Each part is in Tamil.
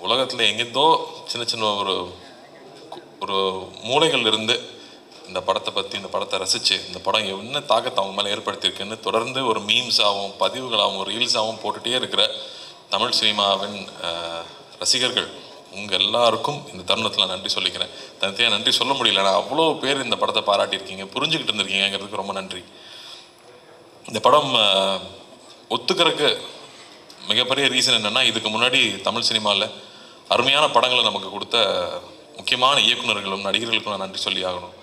உலகத்தில் எங்கேருந்தோ சின்ன சின்ன ஒரு ஒரு மூலைகள் இருந்து இந்த படத்தை பற்றி, இந்த படத்தை ரசித்து, இந்த படம் என்ன தாக்கத்தை அவங்க மேலே ஏற்படுத்தியிருக்குன்னு தொடர்ந்து ஒரு மீம்ஸாகவும் பதிவுகளாகவும் ரீல்ஸாகவும் போட்டுகிட்டே இருக்கிற தமிழ் சினிமாவின் ரசிகர்கள் உங்கள் எல்லாருக்கும் இந்த தருணத்தில் நான் நன்றி சொல்லிக்கிறேன். தனியாக நன்றி சொல்ல முடியல, நான் அவ்வளோ பேர் இந்த படத்தை பாராட்டியிருக்கீங்க, புரிஞ்சுக்கிட்டு இருந்திருக்கீங்கிறதுக்கு ரொம்ப நன்றி. இந்த படம் ஒத்துக்கிறதுக்கு மிகப்பெரிய ரீசன் என்னென்னா, இதுக்கு முன்னாடி தமிழ் சினிமாவில் அருமையான படங்களை நமக்கு கொடுத்த முக்கியமான இயக்குநர்களும் நடிகர்களுக்கும் நான் நன்றி சொல்லி ஆகணும்.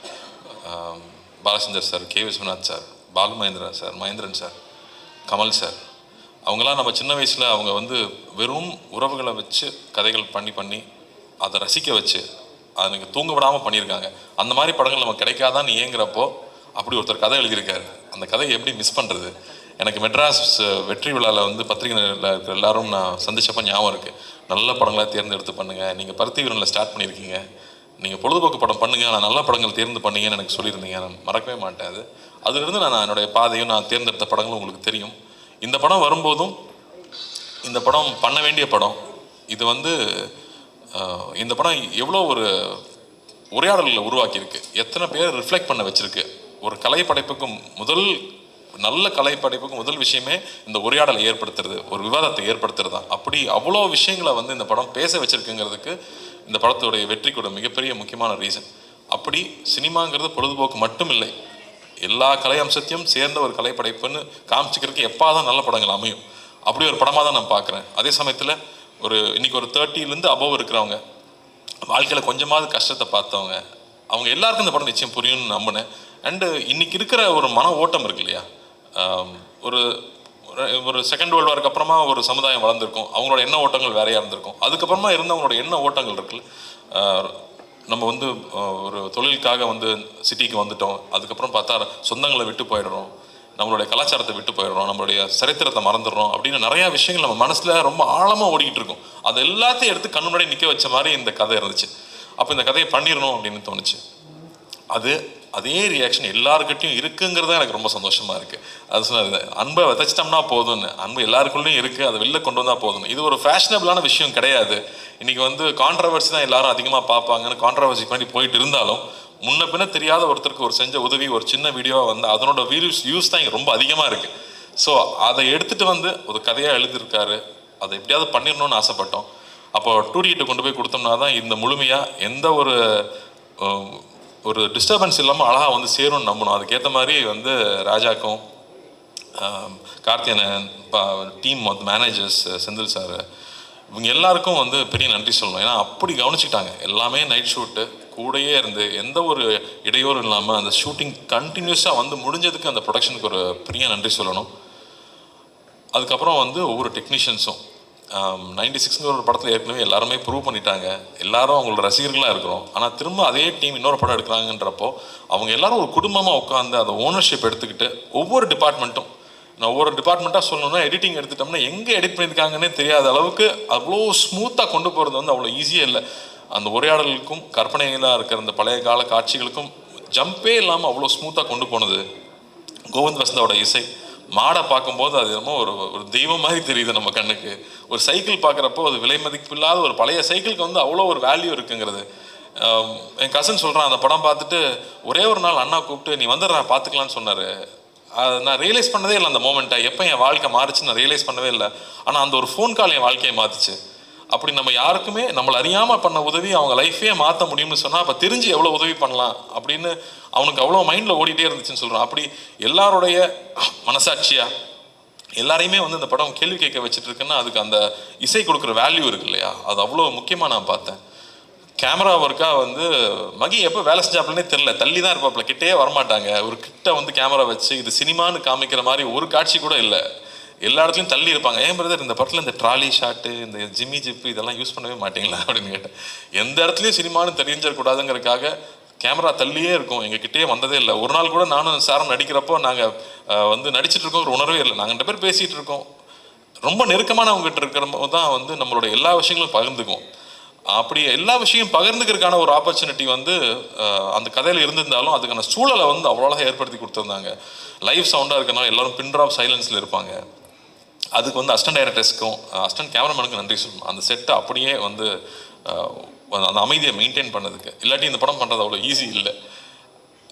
Balachander sir, K Viswanath sir, Bal Mahendran sir, Mahendran sir, Kamal sir, அவங்களாம் நம்ம சின்ன வயசில் அவங்க வந்து வெறும் உறவுகளை வச்சு கதைகள் பண்ணி அதை ரசிக்க வச்சு அதை நீங்கள் தூங்க விடாமல் பண்ணியிருக்காங்க. அந்த மாதிரி படங்கள் நமக்கு கிடைக்காதான்னு ஏங்குறப்போ அப்படி ஒருத்தர் கதை எழுதியிருக்காரு. அந்த கதையை எப்படி மிஸ் பண்ணுறது? எனக்கு மெட்ராஸ் வெற்றி விழாவில் வந்து பத்திரிகையில் இருக்கிற எல்லாரும் நான் சந்திச்சப்போ ஞாபகம் இருக்குது. நல்ல படங்களாக தேர்ந்தெடுத்து பண்ணுங்கள், நீங்கள் பருத்தி வீரனில் ஸ்டார்ட் பண்ணியிருக்கீங்க, நீங்கள் பொழுதுபோக்கு படம் பண்ணுங்கள், நான் நல்ல படங்கள் தேர்ந்து பண்ணீங்கன்னு எனக்கு சொல்லியிருந்தீங்க. நான் மறக்கவே மாட்டேன். அதுலேருந்து நான் என்னுடைய பாதையும் நான் தேர்ந்தெடுத்த படங்களும் உங்களுக்கு தெரியும். இந்த படம் வரும்போதும் இந்த படம் பண்ண வேண்டிய படம் இது வந்து இந்த படம் எவ்வளோ ஒரு உரையாடல்களை உருவாக்கியிருக்கு, எத்தனை பேர் ரிஃப்ளெக்ட் பண்ண வச்சுருக்கு. ஒரு கலைப்படைப்புக்கும் நல்ல கலைப்படைப்புக்கும் முதல் விஷயமே இந்த உரையாடலை ஏற்படுத்துறது, ஒரு விவாதத்தை ஏற்படுத்துறது தான். அப்படி அவ்வளோ விஷயங்களை வந்து இந்த படம் பேச வச்சுருக்குங்கிறதுக்கு இந்த படத்துடைய வெற்றிக்கூட மிகப்பெரிய முக்கியமான ரீசன். அப்படி சினிமாங்கிறது பொழுதுபோக்கு மட்டும் இல்லை, எல்லா கலை அம்சத்தையும் சேர்ந்த ஒரு கலைப்படைப்புன்னு காமிச்சிக்கிறதுக்கு எப்பாதான் நல்ல படங்கள் அமையும். அப்படி ஒரு படமாக தான் நான் பார்க்குறேன். அதே சமயத்தில் இன்னைக்கு ஒரு 30லேருந்து அபவ் இருக்கிறவங்க, வாழ்க்கையில் கொஞ்சமாவது கஷ்டத்தை பார்த்தவங்க, அவங்க எல்லாருக்கும் இந்த படம் நிச்சயம் புரியும்னு நம்பினேன். அண்டு இன்னைக்கு இருக்கிற ஒரு மன ஓட்டம் இருக்கு இல்லையா, ஒரு செகண்ட் வேர்ல்டு வாருக்கு அப்புறமா ஒரு சமுதாயம் வளர்ந்துருக்கும், அவங்களோட எண்ண ஓட்டங்கள் வேறையாக இருந்திருக்கும். அதுக்கப்புறமா இருந்தவங்களோட எண்ண ஓட்டங்கள் இருக்குல்ல, நம்ம வந்து ஒரு தொழிலுக்காக வந்து சிட்டிக்கு வந்துட்டோம், அதுக்கப்புறம் பார்த்தா சொந்தங்களை விட்டு போயிடுறோம், நம்மளுடைய கலாச்சாரத்தை விட்டு போயிடுறோம், நம்மளுடைய சரித்திரத்தை மறந்துடுறோம் அப்படின்னு நிறையா விஷயங்கள் நம்ம மனசில் ரொம்ப ஆழமாக ஓடிக்கிட்டு இருக்கும். அது எல்லாத்தையும் எடுத்து கண்ணு முன்னாடி நிற்க வச்ச மாதிரி இந்த கதை இருந்துச்சு. அப்போ இந்த கதையை பண்ணிடணும் அப்படின்னு தோணுச்சு. அதே ரியாக்ஷன் எல்லாருக்கிட்டையும் இருக்குங்கிறத எனக்கு ரொம்ப சந்தோஷமாக இருக்குது. அது சொன்னது, அன்பை விதைச்சிட்டோம்னா போதும்னு, அன்பு எல்லாருக்குள்ளேயும் இருக்குது, அதை வெளில கொண்டு வந்தால் போதும்னு. இது ஒரு ஃபேஷனபிளான விஷயம் கிடையாது. இன்றைக்கி வந்து கான்ட்ரவர்சி தான் எல்லாரும் அதிகமாக பார்ப்பாங்கன்னு கான்ட்ரவர்சி பண்ணி போயிட்டு இருந்தாலும், முன்ன பின்ன தெரியாத ஒருத்தருக்கு ஒரு செஞ்ச உதவி ஒரு சின்ன வீடியோவாக வந்து அதனோட வியூஸ் தான் இங்கே ரொம்ப அதிகமாக இருக்குது. ஸோ அதை எடுத்துகிட்டு வந்து ஒரு கதையாக எழுதியிருக்காரு, அதை எப்படியாவது பண்ணிடணும்னு ஆசைப்பட்டோம். அப்போ 2D கொண்டு போய் கொடுத்தோம்னா தான் இந்த முழுமையாக எந்த ஒரு டிஸ்டர்பன்ஸ் இல்லாமல் அழகாக வந்து சேரும்னு நம்பணும். அதுக்கேற்ற மாதிரி வந்து ராஜாக்கும் கார்த்தியனன் டீம் வந்து மேனேஜர்ஸ் செந்தில் சார், இவங்க எல்லாருக்கும் வந்து பெரிய நன்றி சொல்லணும். ஏன்னா அப்படி கவனிச்சுக்கிட்டாங்க. எல்லாமே நைட் ஷூட்டு கூடயே இருந்து எந்த ஒரு இடையூறும் இல்லாமல் அந்த ஷூட்டிங் கண்டினியூஸாக வந்து முடிஞ்சதுக்கு அந்த ப்ரொடக்ஷனுக்கு ஒரு பெரிய நன்றி சொல்லணும். அதுக்கப்புறம் வந்து ஒவ்வொரு டெக்னீஷியன்ஸும் 96ங்கிற ஒரு படத்தில் ஏற்கனவே எல்லாருமே ப்ரூவ் பண்ணிட்டாங்க, எல்லாரும் அவங்களோட ரசிகர்களாக இருக்கிறோம். ஆனால் திரும்ப அதே டீம் இன்னொரு படம் எடுக்கிறாங்கன்றப்போ அவங்க எல்லாரும் ஒரு குடும்பமாக உட்காந்து அந்த ஓனர்ஷிப் எடுத்துக்கிட்டு ஒவ்வொரு டிபார்ட்மெண்ட்டும், நான் ஒவ்வொரு டிபார்ட்மெண்ட்டாக சொல்லணும்னா எடிட்டிங் எடுத்துட்டோம்னா எங்கே எடிட் பண்ணியிருக்காங்கன்னே தெரியாத அளவுக்கு அவ்வளோ ஸ்மூத்தாக கொண்டு போகிறது வந்து அவ்வளோ ஈஸியாக இல்லை. அந்த உரையாடலுக்கும் கற்பனைகளாக இருக்கிற அந்த பழைய கால காட்சிகளுக்கும் ஜம்பே இல்லாமல் அவ்வளோ ஸ்மூத்தாக கொண்டு போனது கோவிந்த் வசந்தாவோட இசை. மாடை பார்க்கும்போது அது என்னமோ ஒரு தெய்வம் மாதிரி தெரியுது நம்ம கண்ணுக்கு. ஒரு சைக்கிள் பார்க்குறப்போ அது விலை மதிப்பில்லாத ஒரு பழைய சைக்கிளுக்கு வந்து அவ்வளோ ஒரு வேல்யூ இருக்குங்கிறது. என் கசன் சொல்கிறான், அந்த படம் பார்த்துட்டு ஒரே ஒரு நாள் அண்ணா கூப்பிட்டு நீ வந்துடுறா பார்த்துக்கலான்னு சொன்னார். நான் ரியலைஸ் பண்ணதே இல்லை அந்த மோமெண்ட்டை, எப்போ என் வாழ்க்கை மாறிச்சுன்னு நான் ரியலைஸ் பண்ணவே இல்லை. ஆனால் அந்த ஒரு ஃபோன் கால் என் வாழ்க்கையை மாற்றுச்சு. அப்படி நம்ம யாருக்குமே நம்மளை அறியாமல் பண்ண உதவி அவங்க லைஃபே மாற்ற முடியும்னு சொன்னால் அப்போ தெரிஞ்சு எவ்வளோ உதவி பண்ணலாம் அப்படின்னு அவனுக்கு அவ்வளோ மைண்டில் ஓடிட்டே இருந்துச்சுன்னு சொல்கிறான். அப்படி எல்லாருடைய மனசாட்சியாக எல்லாரையுமே வந்து இந்த படம் கேள்வி கேட்க வச்சுட்டு இருக்குன்னா அதுக்கு அந்த இசை கொடுக்குற வேல்யூ இருக்கு இல்லையா, அது அவ்வளோ முக்கியமாக நான் பார்த்தேன். கேமரா ஒர்க்காக வந்து மகி எப்போ வேலை செஞ்சாப்புலனே தெரில, தள்ளி தான் இருப்பாப்புல, கிட்டே வரமாட்டாங்க. ஒரு கிட்ட வந்து கேமரா வச்சு இது சினிமான்னு காமிக்கிற மாதிரி ஒரு காட்சி கூட இல்லை, எல்லா இடத்துலையும் தள்ளி இருப்பாங்க. ஏன் பிரதர் இந்த படத்தில் இந்த ட்ராலி ஷாட்டு இந்த ஜிம்மி ஜிப்பு இதெல்லாம் யூஸ் பண்ணவே மாட்டீங்களா அப்படின்னு கேட்டேன். எந்த இடத்துலையும் சினிமான்னு தெரிஞ்சிடக்கூடாதுங்கிறதுக்காக கேமரா தள்ளியே இருக்கும், எங்ககிட்டயே வந்ததே இல்லை. ஒரு நாள் கூட நானும் சாரும் நடிக்கிறப்போ நாங்கள் வந்து நடிச்சிட்டு இருக்கோம், ஒரு உணர்வே இல்லை. நாங்கள் 2 பேர் பேசிகிட்டு இருக்கோம், ரொம்ப நெருக்கமானவங்ககிட்ட இருக்கிறப்போ தான் வந்து நம்மளோட எல்லா விஷயங்களும் பகிர்ந்துக்குவோம். அப்படி எல்லா விஷயம் பகிர்ந்துக்கிறதுக்கான ஒரு ஆப்பர்ச்சுனிட்டி வந்து அந்த கதையில் இருந்திருந்தாலும் அதுக்கான சூழலை வந்து அவ்வளோ ஏற்படுத்தி கொடுத்துருந்தாங்க. லைவ் சவுண்டாக இருக்கிறனால எல்லாரும் பின் ட்ராப் சைலன்ஸில் இருப்பாங்க. அதுக்கு வந்து அசிஸ்டன்ட் டைரக்டர்ஸ்க்கும் அசிஸ்டன்ட் கேமராமேனுக்கும் நன்றி சொல்லணும். அந்த செட்டை அப்படியே வந்து அந்த அமைதியை மெயின்டைன் பண்ணதுக்கு. இல்லாட்டி இந்த படம் பண்ணுறது அவ்வளோ ஈஸி இல்லை.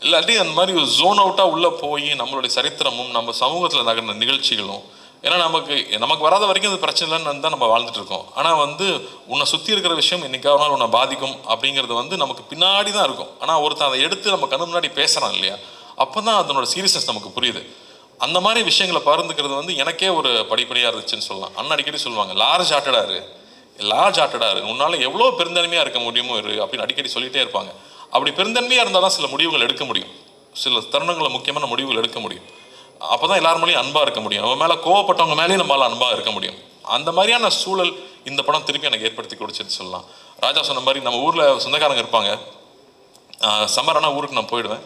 இல்லாட்டி அந்த மாதிரி ஒரு ஜோன் அவுட்டாக உள்ளே போய் நம்மளுடைய சரித்திரமும் நம்ம சமூகத்தில் நகர்ந்த நிகழ்ச்சிகளும், ஏன்னா நமக்கு வராத வரைக்கும் அது பிரச்சனை இல்லைன்னு தான் நம்ம வாழ்ந்துட்டு இருக்கோம். ஆனால் வந்து உன்னை சுற்றி இருக்கிற விஷயம் என்னைக்காவது நாள் உன்னை பாதிக்கும் அப்படிங்கிறது வந்து நமக்கு பின்னாடி தான் இருக்கும். ஆனால் ஒருத்தன் அதை எடுத்து நம்ம கண்ணு முன்னாடி பேசுகிறான் இல்லையா, அப்போ தான் அதனோட சீரியஸ்னஸ் நமக்கு புரியுது. அந்த மாதிரி விஷயங்களை பகிர்ந்துக்கிறது வந்து எனக்கே ஒரு படிப்படியாக இருந்துச்சுன்னு சொல்லலாம். அண்ணன் அடிக்கடி சொல்லுவாங்க, லார்ஜ் ஹார்ட்டடாக இரு, உன்னால் எவ்வளோ பெருந்தன்மையாக இருக்க முடியுமோ இரு அப்படின்னு அடிக்கடி சொல்லிகிட்டே இருப்பாங்க. அப்படி பெருந்தன்மையாக இருந்தால் தான் சில முடிவுகள் எடுக்க முடியும், சில தருணங்களை முக்கியமான முடிவுகள் எடுக்க முடியும். அப்போ தான் எல்லார் மேலேயும் அன்பாக இருக்க முடியும், அவன் மேலே கோவப்பட்டவங்க மேலேயும் நம்மளால் அன்பாக இருக்க முடியும். அந்த மாதிரியான சூழல் இந்த படம் திருப்பி எனக்கு ஏற்படுத்தி கொடுச்சுன்னு சொல்லலாம். ராஜா சொன்ன மாதிரி நம்ம ஊரில் சொந்தக்காரங்க இருப்பாங்க, சம்மரானா ஊருக்கு நான் போயிடுவேன்,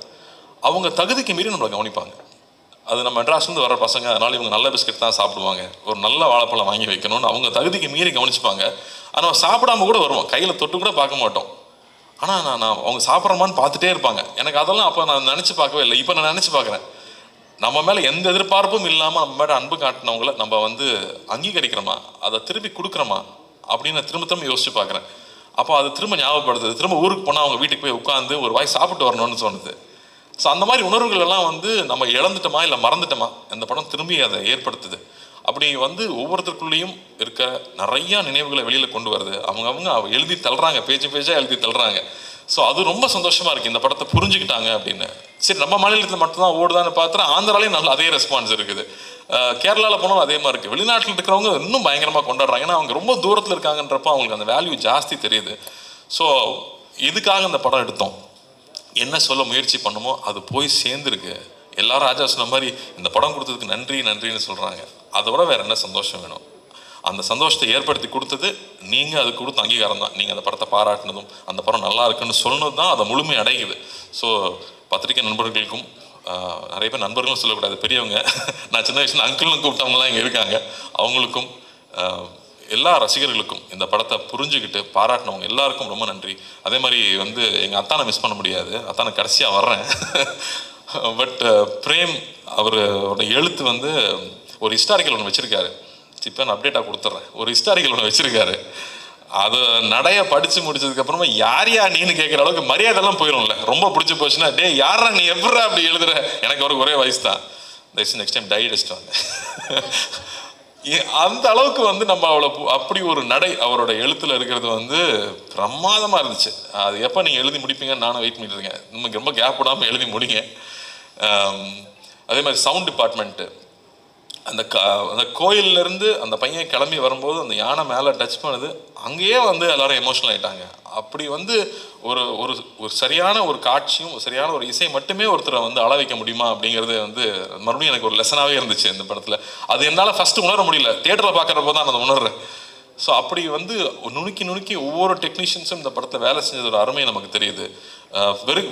அவங்க தகுதிக்கு மீறி நம்மளை கவனிப்பாங்க. அது நம்ம மெட்ராஸ்லேருந்து வர பசங்க, அதனால் இவங்க நல்ல பிஸ்கட் தான் சாப்பிடுவாங்க, ஒரு நல்ல வாழைப்பழம் வாங்கி வைக்கணும்னு அவங்க தகுதிக்கு மீறி கவனிச்சுப்பாங்க. ஆனால் சாப்பிடாம கூட வருவோம், கையில் தொட்டு கூட பார்க்க மாட்டோம். ஆனால் நான் அவங்க சாப்பிட்றமான்னு பார்த்துட்டே இருப்பாங்க. எனக்கு அதெல்லாம் அப்போ நான் நினச்சி பார்க்கவே இல்லை, இப்போ நான் நினச்சி பார்க்குறேன். நம்ம மேலே எந்த எதிர்பார்ப்பும் இல்லாமல் நம்ம மேலே அன்பு காட்டினவங்கள நம்ம வந்து அங்கீகரிக்கிறோமா, அதை திருப்பி கொடுக்குறோமா அப்படின்னு திரும்ப யோசிச்சு பார்க்குறேன். அப்போ அது திரும்ப ஞாபகப்படுத்துது. திரும்ப ஊருக்கு போனால் அவங்க வீட்டுக்கு போய் உட்காந்து ஒரு வாய் சாப்பிட்டு வரணும்னு தோணுது. ஸோ அந்த மாதிரி உணர்வுகள் எல்லாம் வந்து நம்ம இழந்துட்டோமா இல்லை மறந்துட்டோமா, அந்த படம் திரும்பி அதை ஏற்படுத்துது. அப்படி வந்து ஒவ்வொருத்தருக்குள்ளேயும் இருக்க நிறையா நினைவுகளை வெளியில் கொண்டு வருது. அவங்க எழுதி தள்ளுறாங்க, பேஜாக எழுதி தள்ளுறாங்க. ஸோ அது ரொம்ப சந்தோஷமாக இருக்குது, இந்த படத்தை புரிஞ்சுக்கிட்டாங்க அப்படின்னு. சரி, நம்ம மாநிலத்தில் மட்டும்தான் ஓடுதான்னு பார்த்தா ஆந்திராலையும் நல்ல அதே ரெஸ்பான்ஸ் இருக்குது, கேரளாவில் போனாலும் அதே மாதிரி இருக்குது. வெளிநாட்டில் இருக்கிறவங்க இன்னும் பயங்கரமாக கொண்டாடுறாங்க, ஏன்னா அவங்க ரொம்ப தூரத்தில் இருக்காங்கன்றப்போ அவங்களுக்கு அந்த வேல்யூ ஜாஸ்தி தெரியுது. ஸோ இதுக்காக இந்த படம் எடுத்தோம், என்ன சொல்ல முயற்சி பண்ணுமோ அது போய் சேர்ந்துருக்கு. எல்லாரும் ராஜா சொன்ன மாதிரி இந்த படம் கொடுத்ததுக்கு நன்றின்னு சொல்கிறாங்க. அதை விட வேறு என்ன சந்தோஷம் வேணும்? அந்த சந்தோஷத்தை ஏற்படுத்தி கொடுத்தது நீங்கள், அது கொடுத்த அங்கீகாரம் தான். நீங்கள் அந்த படத்தை பாராட்டினதும் அந்த படம் நல்லா இருக்குன்னு சொன்னது தான் அதை முழுமை அடையுது. ஸோ பத்திரிகை நண்பர்களுக்கும், நிறைய பேர் நண்பர்களும் சொல்லக்கூடாது, பெரியவங்க, நான் சின்ன வயசுல அங்கிள்னு கூப்பிட்டவங்களாம் இங்கே இருக்காங்க, அவங்களுக்கும் எல்லா ரசிகர்களுக்கும் இந்த படத்தை புரிஞ்சுக்கிட்டு பாராட்டினவங்க எல்லாருக்கும் ரொம்ப நன்றி. அதே மாதிரி வந்து எங்கள் அத்தானை மிஸ் பண்ண முடியாது, அத்தானை கடைசியாக வர்றேன். பட் பிரேம் அவரோட எழுத்து வந்து ஒரு ஹிஸ்டாரிக்கல் ஒன்று வச்சுருக்காரு, இப்போ நான் அப்டேட்டாக கொடுத்துட்றேன். ஒரு ஹிஸ்டாரிக்கல் ஒன்று வச்சுருக்காரு, அது நடைய படித்து முடிச்சதுக்கப்புறமா யார் நீன்னு கேட்குற அளவுக்கு மரியாதைலாம் போயிடும்ல. ரொம்ப பிடிச்சி போச்சுன்னா, டே யாரா நீ எப்படா அப்படி எழுதுற, எனக்கு அவருக்கு ஒரே வயசு தான், நெக்ஸ்ட் டைம் டை அடிச்சிட்டு அந்த அளவுக்கு வந்து நம்ம அவ்வளோ அப்படி ஒரு நடை அவரோட எழுத்தில் இருக்கிறது வந்து பிரமாதமாக இருந்துச்சு. அது எப்போ நீங்கள் எழுதி முடிப்பீங்கன்னு நானும் வெயிட் பண்ணிட்டு இருக்கேன். நமக்கு ரொம்ப கேப் விடாமல் எழுதி முடிங்க. அதே மாதிரி சவுண்ட் டிபார்ட்மெண்ட்டு, அந்த கோயிலேருந்து அந்த பையன் கிளம்பி வரும்போது அந்த யானை மேலே டச் பண்ணுது, அங்கேயே வந்து எல்லாரும் எமோஷனல் ஆகிட்டாங்க. அப்படி வந்து ஒரு ஒரு சரியான ஒரு காட்சியும் சரியான ஒரு இசை மட்டுமே ஒருத்தரை வந்து அள வைக்க முடியுமா அப்படிங்கிறது வந்து மறுபடியும் எனக்கு ஒரு லெசனாகவே இருந்துச்சு இந்த படத்தில். அது என்னால் ஃபஸ்ட்டு உணர முடியல, தியேட்டரில் பார்க்குறப்போ தான் நான் உணர்றேன். ஸோ அப்படி வந்து நுணுக்கி ஒவ்வொரு டெக்னீஷியன்ஸும் இந்த படத்தை வேலை செஞ்சதோட அருமை நமக்கு தெரியுது.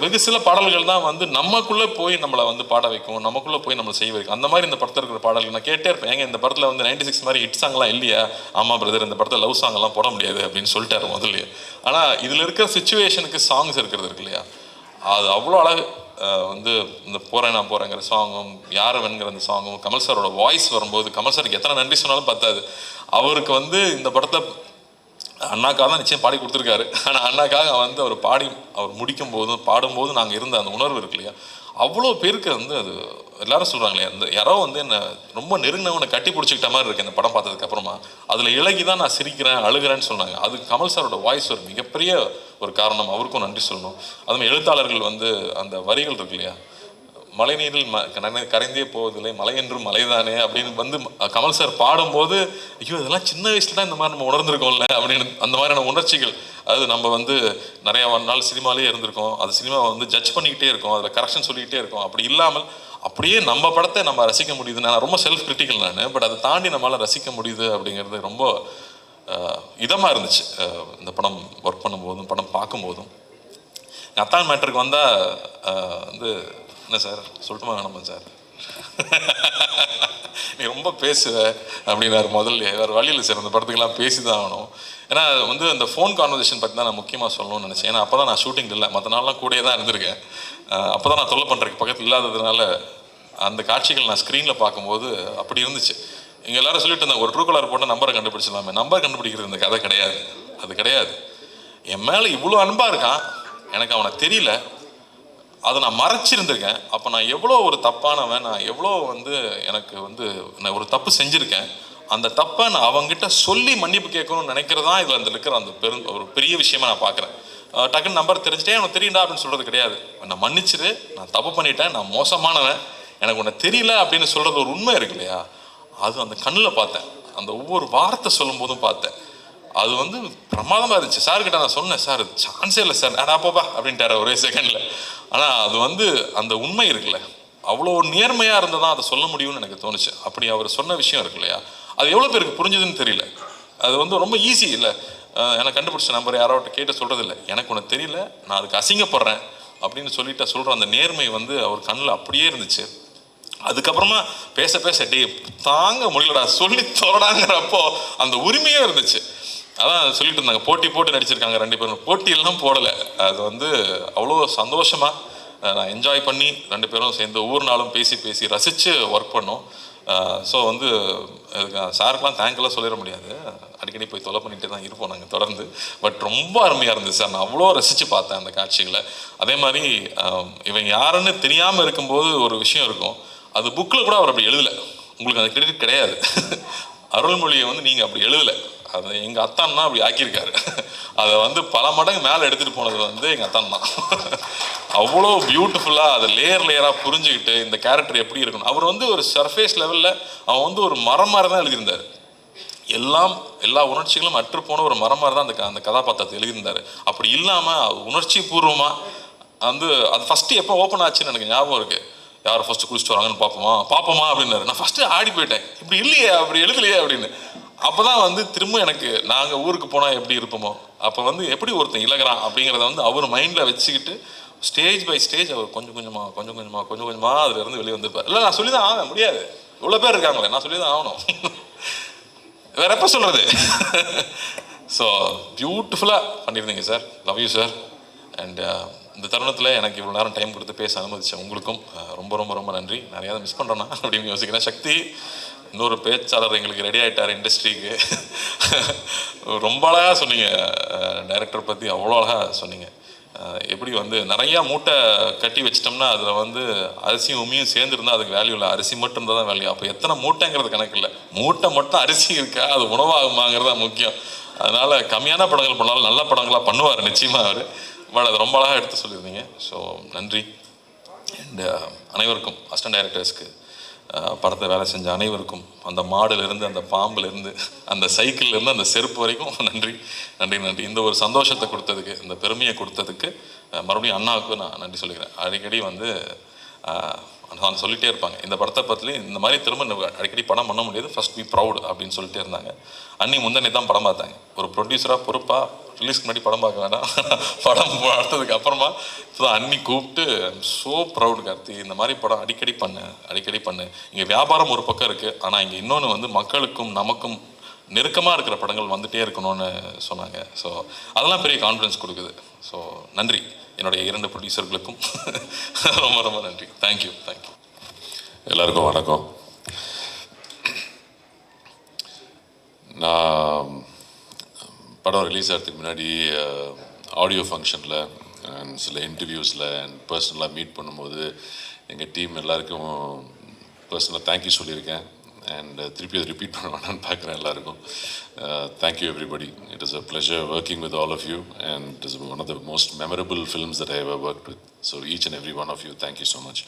வெகு சில பாடல்கள் தான் வந்து நமக்குள்ளே போய் நம்மளை வந்து பாட வைக்கும், நமக்குள்ளே போய் நம்மளை செய்ய வைக்கும். அந்த மாதிரி இந்த படத்தில் இருக்கிற பாடல்கள் நான் கேட்டே இருப்பேன். ஏங்க இந்த படத்தில் வந்து 96 மாதிரி ஹிட் சாங்லாம் இல்லையா? ஆமாம் பிரதர், இந்த படத்தில் லவ் சாங்லாம் போட முடியாது அப்படின்னு சொல்லிட்டாரு முதல்லையே. ஆனால் இதில் இருக்கிற சுச்சுவேஷனுக்கு சாங்ஸ் இருக்கிறது இருக்கு இல்லையா, அது அவ்வளோ அழகு. வந்து இந்த நான் போகிறேங்கிற சாங்கும், யாரவன்கிற அந்த சாங்கும், கமல் சாரோட வாய்ஸ் வரும்போது, கமல் சாருக்கு எத்தனை நன்றி சொன்னாலும் பத்தாது. அவருக்கு வந்து இந்த படத்தில் அண்ணாக்காக தான் நிச்சயம் பாடி கொடுத்துருக்காரு. ஆனால் அண்ணாக்காக வந்து அவர் முடிக்கும் போதும் பாடும்போது நாங்கள் இருந்த அந்த உணர்வு இருக்கு இல்லையா, அவ்வளோ பேருக்கு வந்து அது எல்லாரும் சொல்கிறாங்களே, அந்த யாரோ வந்து என்னை ரொம்ப நெருங்கினவனை கட்டி பிடிச்சிக்கிட்ட மாதிரி இருக்குது இந்த படம் பார்த்ததுக்கு அப்புறமா. அதில் இலகி தான் நான் சிரிக்கிறேன் அழுகிறேன்னு சொன்னாங்க. அது கமல் சாரோட வாய்ஸ் ஒரு மிகப்பெரிய ஒரு காரணம், அவருக்கும் நன்றி சொல்லணும். அதுமாதிரி எழுத்தாளர்கள் வந்து அந்த வரிகள் இருக்கு இல்லையா, மழை நீரில் கரைந்தே போவதில்லை, மலை என்றும் மலைதானே அப்படின்னு வந்து கமல் சார் பாடும்போது, ஐயோ இதெல்லாம் சின்ன வயசுல தான் இந்த மாதிரி நம்ம உணர்ந்துருக்கோம்ல அப்படின்னு அந்த மாதிரியான உணர்ச்சிகள். அது நம்ம வந்து நிறையா நாள் சினிமாலே இருந்திருக்கோம், அது சினிமாவை வந்து ஜட்ஜ் பண்ணிக்கிட்டே இருக்கோம், அதில் கரெக்ஷன் சொல்லிக்கிட்டே இருக்கோம். அப்படி இல்லாமல் அப்படியே நம்ம படத்தை நம்ம ரசிக்க முடியுது. நான் ரொம்ப செல்ஃப் கிரிட்டிக்கல் நான், பட் அதை தாண்டி நம்மளால் ரசிக்க முடியுது அப்படிங்கிறது ரொம்ப இதமாக இருந்துச்சு இந்த படம் ஒர்க் பண்ணும்போதும் படம் பார்க்கும்போதும். அத்தான் மேட்டருக்கு வந்தால் வந்து என்ன சார் சொல்லட்டுமா வேணாமா சார், நீ ரொம்ப பேசுவ அப்படின்னாரு முதல்ல. வேறு வழியில் சார் அந்த படத்துக்கெல்லாம் பேசி தான் ஆகணும். ஏன்னா வந்து அந்த ஃபோன் கான்வர்சேஷன் பற்றி தான் நான் முக்கியமாக சொல்லணும்னு நினச்சேன். ஏன்னா அப்போ தான் நான் ஷூட்டிங் இல்லை, மற்ற நாள்லாம் கூடயே தான் இருந்திருக்கேன். அப்போ தான் நான் தொல்லை பண்ணுறதுக்கு பக்கத்தில் இல்லாததுனால அந்த காட்சிகள் நான் ஸ்க்ரீனில் பார்க்கும்போது அப்படி இருந்துச்சு. இங்கே எல்லாரும் சொல்லிட்டு இருந்தாங்க, ஒரு ட்ரூ கலர் போட்டால் நம்பரை கண்டுபிடிச்சிடலாமே. நம்பர் கண்டுபிடிக்கிறது இந்த கதை கிடையாது, அது கிடையாது. என் மேலே இவ்வளோ அன்பாக இருக்கான், எனக்கு அவனை தெரியல, அதை நான் மறைச்சிருந்திருக்கேன். அப்போ நான் எவ்வளோ ஒரு தப்பானவன், நான் எவ்வளோ எனக்கு நான் ஒரு தப்பு செஞ்சுருக்கேன். அந்த தப்பை நான் அவங்ககிட்ட சொல்லி மன்னிப்பு கேட்கணும்னு நினைக்கிறதா இதில் இருக்கிற அந்த ஒரு பெரிய விஷயமா நான் பார்க்குறேன். டக்குன்னு நம்பர் தெரிஞ்சுட்டே எனக்கு தெரியுண்டா அப்படின்னு சொல்கிறது கிடையாது. நான் மன்னிச்சிரு, நான் தப்பு பண்ணிட்டேன், நான் மோசமானவன், எனக்கு உன்னை தெரியல அப்படின்னு சொல்கிறது ஒரு உண்மை இருக்கு இல்லையா, அது அந்த கண்ணில் பார்த்தேன். அந்த ஒவ்வொரு வார்த்தை சொல்லும் போதும் பார்த்தேன். அது பிரமாதமாக இருந்துச்சு. சார்கிட்ட நான் சொன்னேன், சார் சான்ஸே இல்லை சார், அப்போப்பா அப்படின்ட்டார் ஒரே செகண்டில். ஆனால் அது அந்த உண்மை இருக்குல்ல, அவ்வளோ நேர்மையாக இருந்தால் தான் அதை சொல்ல முடியும்னு எனக்கு தோணுச்சு. அப்படி அவர் சொன்ன விஷயம் இருக்கு இல்லையா, அது எவ்வளோ பேருக்கு புரிஞ்சுதுன்னு தெரியல. அது ரொம்ப ஈஸி இல்லை. எனக்கு கண்டுபிடிச்ச நம்பர் யாரோட்ட கேட்டு சொல்கிறதில்ல, எனக்கு ஒன்று தெரியல, நான் அதுக்கு அசிங்கப்படுறேன் அப்படின்னு சொல்லிட்டு சொல்கிற அந்த நேர்மை அவர் கண்ணில் அப்படியே இருந்துச்சு. அதுக்கப்புறமா பேச பேச டே தாங்க முடியலடா சொல்லி தோடாங்கிறப்போ அந்த உரிமையே இருந்துச்சு. அதான் சொல்லிட்டு இருந்தாங்க, போட்டு நடிச்சிருக்காங்க 2 பேரும். போட்டியெல்லாம் போடலை. அது அவ்வளோ சந்தோஷமாக நான் என்ஜாய் பண்ணி 2 பேரும் சேர்ந்து ஒவ்வொரு நாளும் பேசி ரசித்து ஒர்க் பண்ணோம். ஸோ சாருக்கெலாம் தேங்க்லாம் சொல்லிட முடியாது, அடிக்கடி போய் தொலை பண்ணிகிட்டே தான் இருப்போம் நாங்கள் தொடர்ந்து. பட் ரொம்ப அருமையாக இருந்துச்சு சார், நான் அவ்வளோ ரசித்து பார்த்தேன் அந்த காட்சிகளை. அதே மாதிரி இவன் யாருன்னு தெரியாமல் இருக்கும்போது ஒரு விஷயம் இருக்கும், அது புக்கில் கூட அவர் அப்படி எழுதலை, உங்களுக்கு அந்த கிரெடிட் கிடையாது. அருள்மொழியை நீங்கள் அப்படி எழுதலை, அதை எங்கள் அத்தான் தான் அப்படி ஆக்கியிருக்காரு. அதை பல மடங்கு மேலே எடுத்துகிட்டு போனது எங்கள் அத்தான் தான். அவ்வளோ பியூட்டிஃபுல்லாக அதை லேயராக புரிஞ்சுக்கிட்டு இந்த கேரக்டர் எப்படி இருக்கணும். அவர் ஒரு சர்ஃபேஸ் லெவலில் அவன் ஒரு மரம் மாதிரி தான் எழுதியிருந்தார். எல்லா உணர்ச்சிகளும் அற்றுப்போன ஒரு மரம் மாதிரி தான் அந்த கதாபாத்திரத்தை எழுதியிருந்தார். அப்படி இல்லாமல் உணர்ச்சி பூர்வமாக அது ஃபஸ்ட்டு எப்போ ஓப்பன் ஆச்சுன்னு எனக்கு ஞாபகம் இருக்குது. யார் ஃபஸ்ட்டு குளிச்சுட்டு வராங்கன்னு பார்ப்போமா அப்படின்னாரு. நான் ஃபஸ்ட்டு ஆடி போயிட்டேன், இப்படி இல்லையே, அப்படி எழுதலையே அப்படின்னு. அப்போ தான் திரும்ப எனக்கு நாங்கள் ஊருக்கு போனால் எப்படி இருப்போமோ, அப்போ எப்படி ஒருத்தன் இழகிறான் அப்படிங்கிறத அவர் மைண்டில் வச்சுக்கிட்டு ஸ்டேஜ் பை ஸ்டேஜ் அவர் கொஞ்சம் கொஞ்சமாக அதுலேருந்து வெளியே வந்திருப்பார். இல்லை நான் சொல்லி தான் ஆக முடியாது, இவ்வளோ பேர் இருக்காங்களே, நான் சொல்லி தான் ஆகணும், வேற எப்போ சொல்கிறது. ஸோ பியூட்டிஃபுல்லாக பண்ணியிருந்தீங்க sir, love you sir. And இந்த தருணத்தில் எனக்கு இவ்வளோ நேரம் டைம் கொடுத்து பேச அனுமதிச்சேன் உங்களுக்கும் ரொம்ப ரொம்ப ரொம்ப நன்றி. நிறையா மிஸ் பண்ணுறேன்னா அப்படின்னு யோசிக்கிறேன். சக்தி இன்னொரு பேச்சாளர் எங்களுக்கு ரெடி ஆகிட்டார் இண்டஸ்ட்ரிக்கு. ரொம்ப அழகாக சொன்னீங்க, டைரக்டர் பற்றி அவ்வளோ அழகாக சொன்னீங்க. எப்படி நிறையா மூட்டை கட்டி வச்சிட்டோம்னா அதில் அரிசியும் உமியும் சேர்ந்துருந்தால் அதுக்கு வேல்யூ இல்லை, அரிசி மட்டும் இருந்தால் தான் வேல்யூ. அப்போ எத்தனை மூட்டைங்கிறது கணக்கு இல்லை, மூட்டை மட்டும் அரிசி இருக்கா, அது உணவாகுமாங்கிறது தான் முக்கியம். அதனால் கம்மியான படங்கள் பண்ணாலும் நல்ல படங்களாக பண்ணுவார் நிச்சயமாக அவர். பட் அது ரொம்ப அழகாக எடுத்து சொல்லியிருந்தீங்க. ஸோ நன்றி. அண்ட் அனைவருக்கும், அசிஸ்டன்ட் டைரக்டர்ஸ்க்கு, படத்தை வேலை செஞ்ச அனைவருக்கும், அந்த மாடுலேருந்து அந்த பாம்புலேருந்து அந்த சைக்கிள்லேருந்து அந்த செருப்பு வரைக்கும் நன்றி. இந்த ஒரு சந்தோஷத்தை கொடுத்ததுக்கு, இந்த பெருமையை கொடுத்ததுக்கு மறுபடியும் அண்ணாவுக்கு நான் நன்றி சொல்லிக்கிறேன். அடிக்கடி நான் சொல்லிகிட்டே இருப்பாங்க, இந்த படத்தை பற்றி இந்த மாதிரி திரும்ப அடிக்கடி படம் பண்ண முடியாது, ஃபர்ஸ்ட் பி ப்ரௌட் அப்படின்னு சொல்லிட்டே இருந்தாங்க. அன்னி முந்தனே தான் படம் பார்த்தாங்க. ஒரு ப்ரொடியூசராக பொறுப்பாக ரிலீஸ்க்கு முன்னாடி படம் பார்க்க வேண்டாம், படம் பார்த்ததுக்கு அப்புறமா இப்போ அன்னி கூப்பிட்டு ஸோ ப்ரௌட் கார்த்தி, இந்த மாதிரி படம் அடிக்கடி பண்ணு. இங்கே வியாபாரம் ஒரு பக்கம் இருக்குது, ஆனால் இங்கே இன்னொன்று மக்களுக்கும் நமக்கும் நெருக்கமாக இருக்கிற படங்கள் வந்துகிட்டே இருக்கணும்னு சொன்னாங்க. ஸோ அதெல்லாம் பெரிய கான்ஃபிடன்ஸ் கொடுக்குது. ஸோ நன்றி என்னுடைய 2 ப்ரொடியூசர்களுக்கும் ரொம்ப ரொம்ப நன்றி. தேங்க்யூ. எல்லாருக்கும் வணக்கம். நான் படம் ரிலீஸ் ஆகிறதுக்கு முன்னாடி ஆடியோ ஃபங்க்ஷனில் அண்ட் சில இன்டர்வியூஸில் அண்ட் பர்சனலாக மீட் பண்ணும்போது எங்கள் டீம் எல்லாருக்கும் பர்சனலாக தேங்க்யூ சொல்லியிருக்கேன். அண்ட் திருப்பி அதை ரிப்பீட் பண்ண வேணான்னு பார்க்குறேன் எல்லாருக்கும். Thank you everybody. It is a pleasure working with all of you and it is one of the most memorable films that I have worked with. So each and every one of you thank you so much.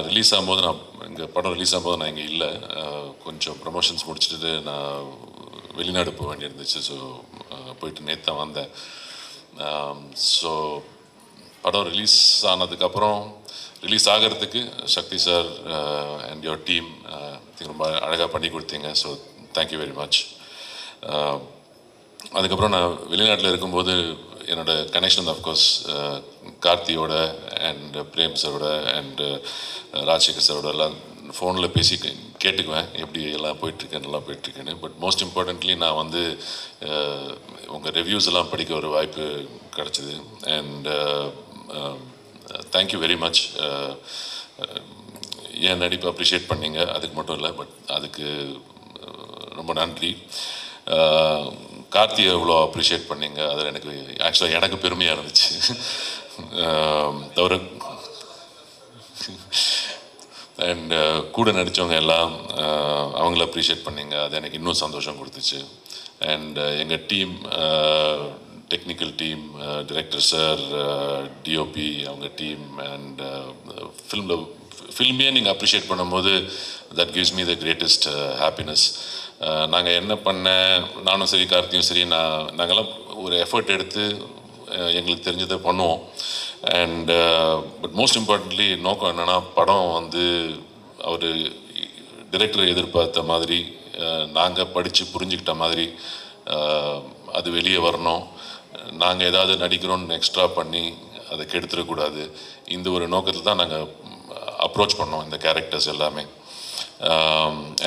Release ஆகும்போது எங்கள் படம் ரிலீஸ் ஆகும்போது நான் இங்கே இல்லை, கொஞ்சம் ப்ரமோஷன்ஸ் முடிச்சுட்டு நான் வெளிநாடு போக வேண்டியிருந்துச்சு. ஸோ போயிட்டு நேற்று தான் வந்தேன். ஸோ படம் ரிலீஸ் ஆனதுக்கப்புறம் ரிலீஸ் ஆகிறதுக்கு சக்தி சார் அண்ட் யுவர் டீம் ரொம்ப அழகாக பண்ணி கொடுத்தீங்க. So thank you very much. அதுக்கப்புறம் நான் வெளிநாட்டில் இருக்கும்போது என்னோடய கனெக்ஷன் ஆஃப்கோர்ஸ் கார்த்தியோட அண்ட் பிரேம் சாரோட அண்ட் ராஜசேகர் சாரோட எல்லாம் ஃபோனில் பேசி கேட்டுக்குவேன், எப்படி எல்லாம் போயிட்டுருக்கேன், நல்லா போயிட்டுருக்கேன்னு. பட் மோஸ்ட் இம்பார்ட்டண்ட்லி நான் உங்கள் ரிவ்யூஸ் எல்லாம் படிக்க ஒரு வாய்ப்பு கிடச்சிது. And thank you very much. என் நடிப்பை அப்ரிஷியேட் பண்ணீங்க, அதுக்கு மட்டும் இல்லை, பட் அதுக்கு ரொம்ப நன்றி. கார்த்தியை எவ்வளோ அப்ரிஷியேட் பண்ணீங்க, அதில் எனக்கு ஆக்சுவலாக எனக்கு பெருமையாக இருந்துச்சு. தவிர அண்ட் கூட நடித்தவங்க எல்லாம் அவங்கள அப்ரிஷியேட் பண்ணீங்க, அது எனக்கு இன்னும் சந்தோஷம் கொடுத்துச்சு. அண்ட் எங்கள் team, technical team, director sir, DOP அவங்க டீம், அண்ட் ஃபில்மையே நீங்கள் அப்ரிஷியேட் பண்ணும்போது that gives me the greatest happiness. நாங்கள் என்ன நானும் சரி கார்த்தியும் சரி நாங்கள்லாம் ஒரு எஃபர்ட் எடுத்து எங்களுக்கு தெரிஞ்சதை பண்ணுவோம். அண்ட் பட் மோஸ்ட் இம்பார்ட்டன்ட்லி நோக்கம் என்னென்னா, படம் வந்து அவர் டிரெக்டர் எதிர்பார்த்த மாதிரி நாங்கள் படித்து புரிஞ்சுக்கிட்ட மாதிரி அது வெளியே வரணும். நாங்கள் ஏதாவது நடிக்கிறோன்னு எக்ஸ்ட்ரா பண்ணி அதை கெடுத்துடக்கூடாது. இந்த ஒரு நோக்கத்தில் தான் நாங்கள் அப்ரோச் பண்ணோம் இந்த கேரக்டர்ஸ் எல்லாமே.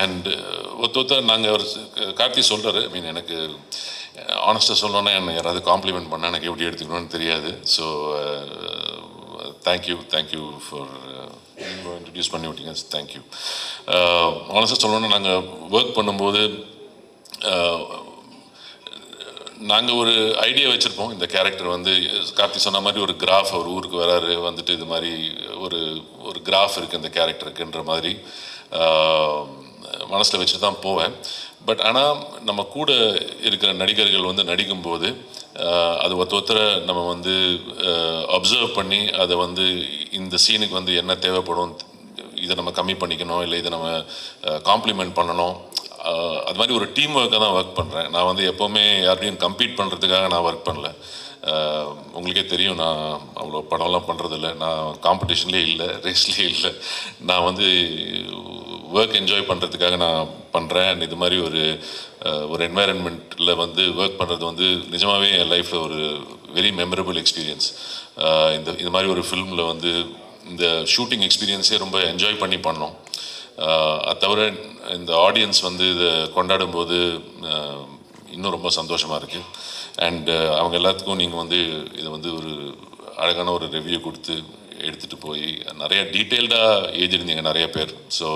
அண்ட் ஒருத்தர் நாங்கள் ஒரு கார்த்தி சொல்கிறாரு, ஐ மீன் எனக்கு ஆனஸ்ட்டாக சொல்லணுன்னா என்னை யாராவது காம்ப்ளிமெண்ட் பண்ணால் எனக்கு எப்படி எடுத்துக்கணும்னு தெரியாது. ஸோ தேங்க்யூ ஃபார் இன்ட்ரடியூஸ் பண்ணி விட்டீங்க, தேங்க்யூ. ஆனஸ்ட்டாக சொல்லணுன்னா நாங்கள் ஒர்க் பண்ணும்போது நாங்கள் ஒரு ஐடியா வச்சுருப்போம். இந்த கேரக்டர் வந்து கார்த்தி சொன்ன மாதிரி ஒரு கிராஃப், ஒரு ஊருக்கு வராரு, வந்துட்டு இது மாதிரி ஒரு கிராஃப் இருக்குது இந்த கேரக்டருக்குன்ற மாதிரி மனசில் வச்சுட்டு தான் போவேன். பட் ஆனால் நம்ம கூட இருக்கிற நடிகர்கள் வந்து நடிக்கும்போது அது ஒருத்தரை நம்ம வந்து அப்சர்வ் பண்ணி அதை வந்து இந்த சீனுக்கு வந்து என்ன தேவைப்படும், இதை நம்ம கம்மி பண்ணிக்கணும், இல்லை இதை நம்ம காம்ப்ளிமெண்ட் பண்ணணும், அது மாதிரி ஒரு டீம் ஒர்க்காக தான் ஒர்க் பண்ணுறேன். நான் வந்து எப்போவுமே யார்கிட்டையும் கம்பீட் பண்ணுறதுக்காக நான் ஒர்க் பண்ணல. உங்களுக்கே தெரியும், நான் அவ்வளோ படம்லாம் பண்ணுறதில்ல, நான் காம்படிஷன்லேயே இல்லை, ரேஸ்லேயே இல்லை. நான் வந்து ஒர்க் என்ஜாய் பண்ணுறதுக்காக நான் பண்ணுறேன். அண்ட் இது மாதிரி ஒரு என்வாயரன்மெண்ட்டில் வந்து ஒர்க் பண்ணுறது வந்து நிஜமாகவே என் லைஃப்பில் ஒரு வெரி மெமரபிள் எக்ஸ்பீரியன்ஸ். இது மாதிரி ஒரு ஃபில்மில் வந்து இந்த ஷூட்டிங் எக்ஸ்பீரியன்ஸே ரொம்ப என்ஜாய் பண்ணி பண்ணோம். அது தவிர இந்த ஆடியன்ஸ் வந்து இதை கொண்டாடும்போது இன்னும் ரொம்ப சந்தோஷமாக இருக்குது. அண்டு அவங்க எல்லாத்துக்கும் நீங்கள் வந்து இதை வந்து ஒரு அழகான ஒரு ரிவ்யூ கொடுத்து எடுத்துகிட்டு போய் நிறைய டீட்டெயில்டாக எழுதியிருந்தீங்க நிறைய பேர். ஸோ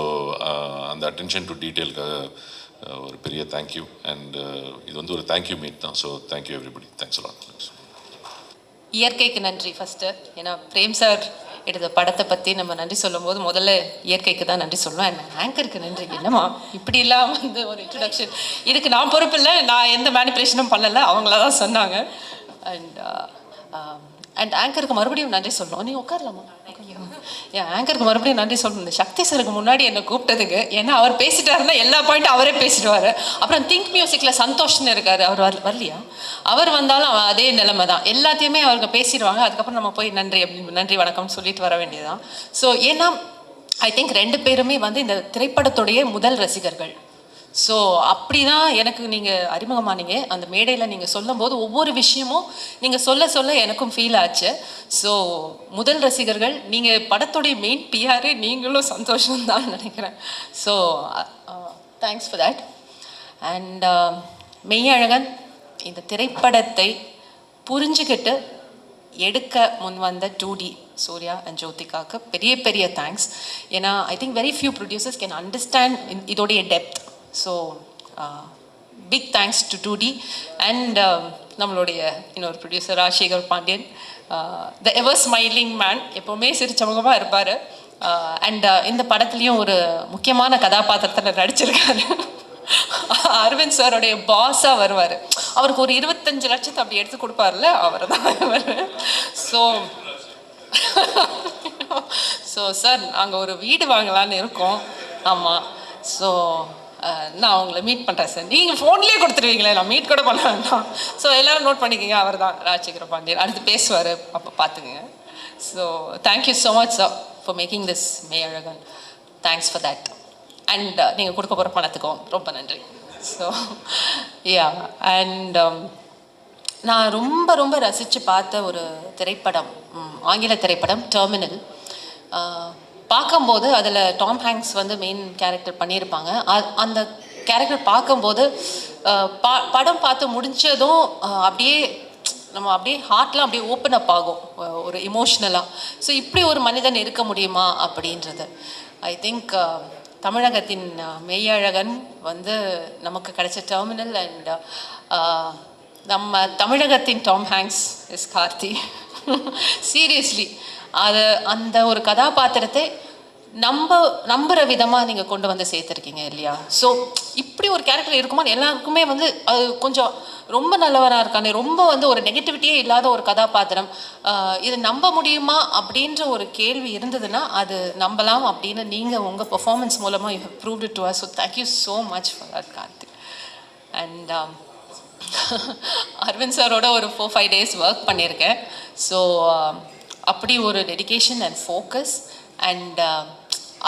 அந்த அட்டென்ஷன் டு டீட்டெயிலுக்காக ஒரு பெரிய தேங்க்யூ. அண்ட் இது வந்து ஒரு தேங்க்யூ மீட் தான். So thank you everybody, thanks lot. இயற்கைக்கு நன்றி ஃபஸ்ட்டு. ஏன்னா பிரேம் சார் எடுத்த படத்தை பற்றி நம்ம நன்றி சொல்லும் போது முதல்ல இயற்கைக்கு தான் நன்றி சொல்லணும். அண்ட் ஆங்கருக்கு நன்றி. என்னம்மா இப்படி இல்லாமல் வந்து ஒரு இன்ட்ரடக்ஷன், இதுக்கு நான் பொறுப்பு இல்லை, நான் எந்த மேனிப்புலேஷனும் பண்ணலை, அவங்கள தான் சொன்னாங்க. அண்ட் ஆங்கருக்கு மறுபடியும் நன்றி சொல்லணும். நீங்கள் உட்காரலாமா? என் ஆங்கருக்கு மறுபடியும் நன்றி சொல்லணும். இந்த சக்தி சாருக்கு முன்னாடி என்னை கூப்பிட்டதுக்கு. ஏன்னா அவர் பேசிட்டாருன்னா எல்லா பாயிண்ட்டும் அவரே பேசிடுவார். அப்புறம் திங்க் மியூசிக்கில் சந்தோஷ்னு இருக்கார், அவர் வரலையா? அவர் வந்தாலும் அதே நிலைமை தான், எல்லாத்தையுமே அவங்க பேசிடுவாங்க. அதுக்கப்புறம் நம்ம போய் நன்றி வணக்கம்னு சொல்லிட்டு வர வேண்டியதுதான். ஸோ ஏன்னா ஐ திங்க் 2 பேருமே வந்து இந்த திரைப்படத்துடைய முதல் ரசிகர்கள். ஸோ அப்படி தான் எனக்கு நீங்கள் அறிமுகமானீங்க. அந்த மேடையில் நீங்கள் சொல்லும்போது ஒவ்வொரு விஷயமும் நீங்கள் சொல்ல எனக்கும் ஃபீல் ஆச்சு. ஸோ முதல் ரசிகர்கள் நீங்கள், படத்துடைய மெயின் பிஆரே நீங்களும் சந்தோஷம்தான் நினைக்கிறேன். So thanks for that. And Meiyazhagan இந்த திரைப்படத்தை புரிஞ்சுக்கிட்டு எடுக்க முன் வந்த 2D சூர்யா அண்ட் ஜோதிகாவுக்கு பெரிய தேங்க்ஸ். ஏன்னா I think very few producers can understand இதோடைய depth. So big thanks to 2D. And நம்மளுடைய இன்னொரு producer Rajasekar Pandian, the ever smiling man, எப்போவுமே சிரிச்சமுகமாக இருப்பார். அண்ட் இந்த படத்துலேயும் ஒரு முக்கியமான கதாபாத்திரத்தில் நடிச்சிருக்காரு. அரவிந்த் சாரோடைய பாஸாக வருவார். அவருக்கு ஒரு 25 லட்சத்தை அப்படி எடுத்து கொடுப்பார்ல, அவர் தான் வருவார். ஸோ சார் நாங்கள் ஒரு வீடு வாங்கலான்னு இருக்கோம். ஆமாம். ஸோ நான் அவங்கள மீட் பண்ணுறேன் சார். நீங்கள் ஃபோன்லேயே கொடுத்துருவீங்களே, நான் மீட் கூட பண்ண வேண்டாம். ஸோ எல்லோரும் நோட் பண்ணிக்கோங்க, அவர் தான் ராஜசேகர பாண்டியன். அடுத்து பேசுவார், அப்போ பார்த்துக்குங்க. So thank you so much sir for making this Meiyazhagan. Thanks for that. And நீங்கள் கொடுக்க போகிற பணத்துக்கும் ரொம்ப நன்றி. So yeah. அண்ட் நான் ரொம்ப ரசித்து பார்த்த ஒரு திரைப்படம், ஆங்கில திரைப்படம் டெர்மினல். பார்க்கும்போது அதில் டாம் ஹேங்க்ஸ் வந்து மெயின் கேரக்டர் பண்ணியிருப்பாங்க. அந்த கேரக்டர் பார்க்கும்போது படம் பார்த்து முடிஞ்சதும் அப்படியே நம்ம அப்படியே ஹார்ட்லாம் அப்படியே ஓப்பன் அப் ஆகும் ஒரு இமோஷ்னலாக. ஸோ இப்படி ஒரு மனிதன் இருக்க முடியுமா அப்படின்றது. ஐ திங்க் தமிழகத்தின் மெய்யழகன் வந்து நமக்கு கிடைச்ச டெர்மினல். அண்ட் நம்ம தமிழகத்தின் Tom Hanks is Karthi. Seriously அது அந்த ஒரு கதாபாத்திரத்தை நம்புகிற விதமாக நீங்கள் கொண்டு வந்து சேர்த்துருக்கீங்க இல்லையா? ஸோ இப்படி ஒரு கேரக்டர் இருக்குமா எல்லாருக்குமே வந்து அது கொஞ்சம் ரொம்ப நல்லவராக இருக்கானே, ரொம்ப வந்து ஒரு நெகட்டிவிட்டியே இல்லாத ஒரு கதாபாத்திரம், இது நம்ப முடியுமா அப்படின்ற ஒரு கேள்வி இருந்ததுன்னா அது நம்பலாம் அப்படின்னு நீங்கள் உங்கள் பெர்ஃபார்மன்ஸ் மூலமாக you have proved it to us. So thank you so much for that Karthik. And Aravind சாரோட ஒரு 4-5 days ஒர்க் பண்ணியிருக்கேன். ஸோ அப்படி ஒரு dedication and focus. And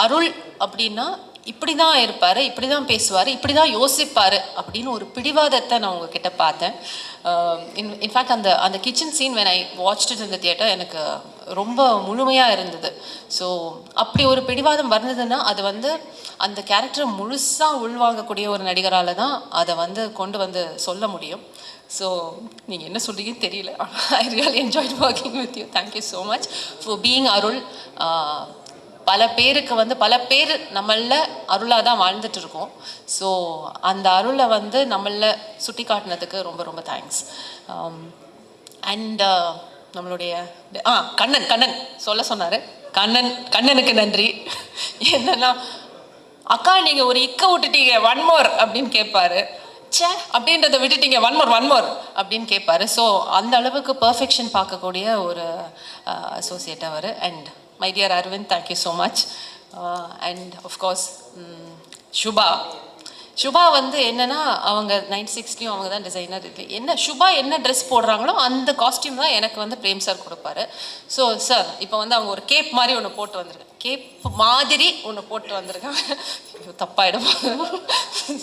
Arul அப்படின்னா இப்படி தான் இருப்பார், இப்படி தான் பேசுவார், இப்படி தான் யோசிப்பார் அப்படின்னு ஒரு பிடிவாதத்தை நான் உங்ககிட்ட பார்த்தேன். இன்ஃபேக்ட் அந்த அந்த kitchen scene when I watched it in the theatre எனக்கு ரொம்ப முழுமையாக இருந்தது. ஸோ அப்படி ஒரு பிடிவாதம் வந்ததுன்னா அது வந்து அந்த கேரக்டரை முழுசாக உள்வாங்கக்கூடிய ஒரு நடிகரால் தான் அதை வந்து கொண்டு வந்து சொல்ல முடியும். ஸோ நீங்கள் என்ன சொல்கிறீங்கன்னு தெரியல. I really enjoyed working with you. Thank you so much for being Arul. பல பேருக்கு வந்து பல பேர் நம்மள அருளாக தான் வாழ்ந்துட்டு இருக்கோம். ஸோ அந்த அருளை வந்து நம்மள சுட்டி காட்டினதுக்கு ரொம்ப ரொம்ப தேங்க்ஸ். அண்ட் நம்மளுடைய கண்ணன் சொல்ல சொன்னார். கண்ணனுக்கு நன்றி. என்னன்னா அக்கா நீங்கள் ஒரு இக்க விட்டுட்டீங்க, 1 more அப்படின்னு கேட்பாரு. சே அப்படின்றத விட்டுட்டீங்க, 1 more அப்படின்னு கேட்பாரு. ஸோ அந்த அளவுக்கு பர்ஃபெக்ஷன் பார்க்கக்கூடிய ஒரு அசோசியேட் அவர். And my dear Aravind, thank you so much. And of course Subha வந்து என்னென்னா அவங்க 96லையும் அவங்க தான் டிசைனர். இது என்ன சுபா என்ன ட்ரெஸ் போடுறாங்களோ அந்த காஸ்டியூம் தான் எனக்கு வந்து பிரேம் சார் கொடுப்பாரு. ஸோ சார் இப்போ வந்து அவங்க ஒரு கேப் மாதிரி ஒன்று போட்டு வந்திருக்காங்க, கேப் மாதிரி ஒன்று போட்டு வந்திருக்காங்க, தப்பாயிடும்.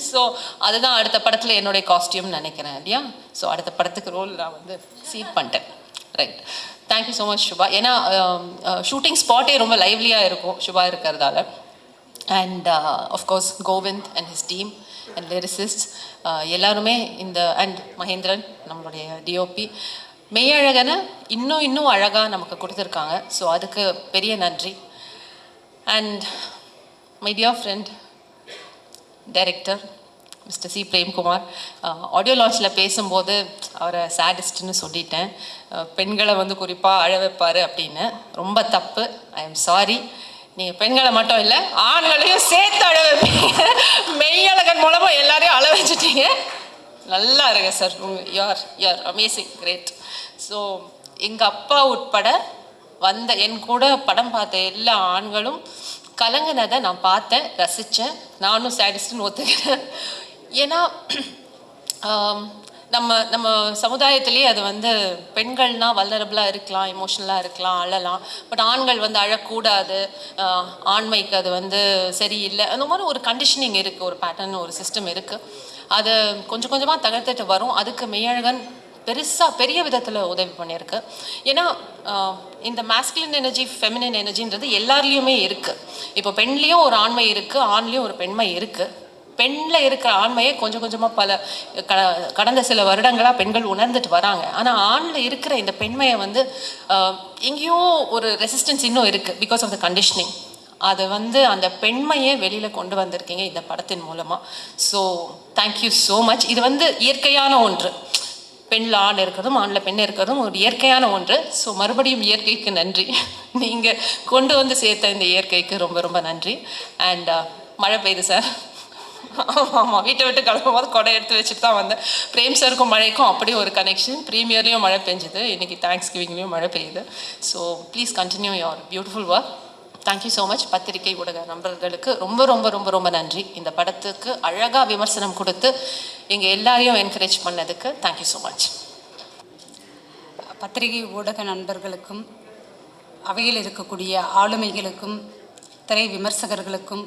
ஸோ அதுதான் அடுத்த படத்தில் என்னுடைய காஸ்டியூம்னு நினைக்கிறேன் இல்லையா? ஸோ அடுத்த படத்துக்கு ரோல் நான் வந்து சீட் பண்ணிட்டேன். Right, thank you so much Subha. ஏன்னா ஷூட்டிங் ஸ்பாட்டே ரொம்ப லைவ்லியாக இருக்கும் சுபா இருக்கிறதால. And of course Govind and his team and lyricist எல்லாருமே இந்த அண்ட் மகேந்திரன் நம்மளுடைய டிஓபி மெய்யழகனை இன்னும் அழகாக நமக்கு கொடுத்துருக்காங்க. ஸோ அதுக்கு பெரிய நன்றி. And my dear friend director mister C Premkumar, audio லான்ச்சில் பேசும்போது அவரை சேடிஸ்ட்னு சொல்லிட்டேன். பெண்களை வந்து குறிப்பாக அழ வைப்பார் அப்படின்னு. ரொம்ப தப்பு, ஐ எம் சாரி. நீங்கள் பெண்களை மட்டும் இல்லை ஆண்களையும் சேர்த்து அழ வைப்பீங்க. மெய்யழகன் மூலமாக எல்லாரையும் அழ வச்சுட்டீங்க. நல்லா இருங்க sir, you are amazing, great. So எங்கள் அப்பா உட்பட வந்த என் கூட படம் பார்த்த எல்லா ஆண்களும் கலங்கினதை நான் பார்த்தேன், ரசித்தேன். நானும் சேடிஸ்ட்னு ஒத்துக்கிறேன். ஏன்னா நம்ம சமுதாயத்திலேயே அது வந்து பெண்கள்னால் வல்னரபிளாக இருக்கலாம், எமோஷ்னலாக இருக்கலாம், அழலாம். பட் ஆண்கள் வந்து அழக்கூடாது, ஆண்மைக்கு அது வந்து சரியில்லை, அந்த மாதிரி ஒரு கண்டிஷனிங் இருக்குது, ஒரு பேட்டர்ன், ஒரு சிஸ்டம் இருக்குது. அது கொஞ்சம் கொஞ்சமாக தகர்த்துட்டு வரும். அதுக்கு மெய்யழகன் பெரிய விதத்தில் உதவி பண்ணியிருக்கு. ஏன்னா இந்த மாஸ்குலின் எனர்ஜி, ஃபெமினின் எனர்ஜின்றது எல்லாருலேயுமே இருக்குது. இப்போ பெண்லேயும் ஒரு ஆண்மை இருக்குது, ஆண்லேயும் ஒரு பெண்மை இருக்குது. பெண்ணில் இருக்கிற ஆண்மையை கொஞ்சம் கொஞ்சமாக கடந்த சில வருடங்களாக பெண்கள் உணர்ந்துட்டு வராங்க. ஆனால் ஆணில் இருக்கிற இந்த பெண்மையை வந்து எங்கேயோ ஒரு ரெசிஸ்டன்ஸ் இன்னும் இருக்குது, பிகாஸ் ஆஃப் த கண்டிஷனிங். அதை வந்து அந்த பெண்மையை வெளியில் கொண்டு வந்திருக்கீங்க இந்த படத்தின் மூலமாக. So thank you so much. இது வந்து இயற்கையான ஒன்று, பெண்ணில் ஆண் இருக்கிறதும் ஆணில் பெண் இருக்கிறதும் ஒரு இயற்கையான ஒன்று. ஸோ மறுபடியும் இயற்கைக்கு நன்றி. நீங்கள் கொண்டு வந்து சேர்த்த இந்த இயற்கைக்கு ரொம்ப ரொம்ப நன்றி. அண்ட் மழை பெய்யுது சார். ஆமாம், வீட்டை விட்டு கிளம்பும்போது கொடை எடுத்து வச்சுட்டு தான் வந்தேன். பிரேம் சாருக்கும் மழைக்கும் அப்படி ஒரு கனெக்ஷன். ப்ரீமியர்லேயும் மழை பெஞ்சுது, இன்றைக்கி தேங்க்ஸ் கிவிங்லேயும் மழை பெய்யுது. So please continue your beautiful work. Thank you so much. பத்திரிகை ஊடக நண்பர்களுக்கு ரொம்ப ரொம்ப ரொம்ப ரொம்ப நன்றி. இந்த படத்துக்கு அழகாக விமர்சனம் கொடுத்து எங்கள் எல்லாரையும் என்கரேஜ் பண்ணதுக்கு தேங்க்யூ ஸோ மச். பத்திரிகை ஊடக நண்பர்களுக்கும் அவையில் இருக்கக்கூடிய ஆளுமைகளுக்கும் திரை விமர்சகர்களுக்கும்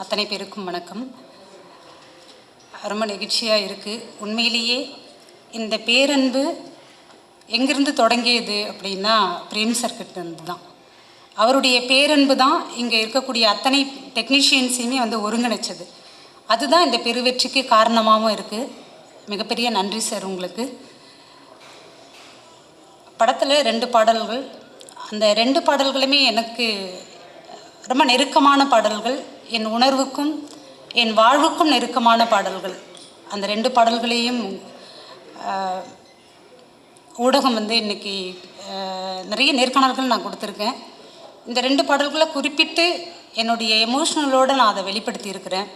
அத்தனை பேருக்கும் வணக்கம். ரொம்ப நெகிழ்ச்சியாக இருக்குது. உண்மையிலேயே இந்த பேரன்பு எங்கிருந்து தொடங்கியது அப்படின்னா பிரேம் சர்க்கிட்டேருந்து தான். அவருடைய பேரன்பு தான் இங்கே இருக்கக்கூடிய அத்தனை டெக்னீஷியன்ஸையுமே வந்து ஒருங்கிணைச்சது. அதுதான் இந்த பெருவெற்றிக்கு காரணமாகவும் இருக்குது. மிகப்பெரிய நன்றி சார் உங்களுக்கு. படத்தில் 2 பாடல்கள், அந்த 2 பாடல்களுமே எனக்கு ரொம்ப நெருக்கமான பாடல்கள், என் உணர்வுக்கும் என் வாழ்வுக்கும் நெருக்கமான பாடல்கள். அந்த 2 பாடல்களையும் ஊடகம் வந்து இன்றைக்கி நிறைய நேர்காணல்கள் நான் கொடுத்துருக்கேன். இந்த 2 பாடல்களை குறிப்பிட்டு என்னுடைய எமோஷ்னலோடு நான் அதை வெளிப்படுத்தியிருக்கிறேன்.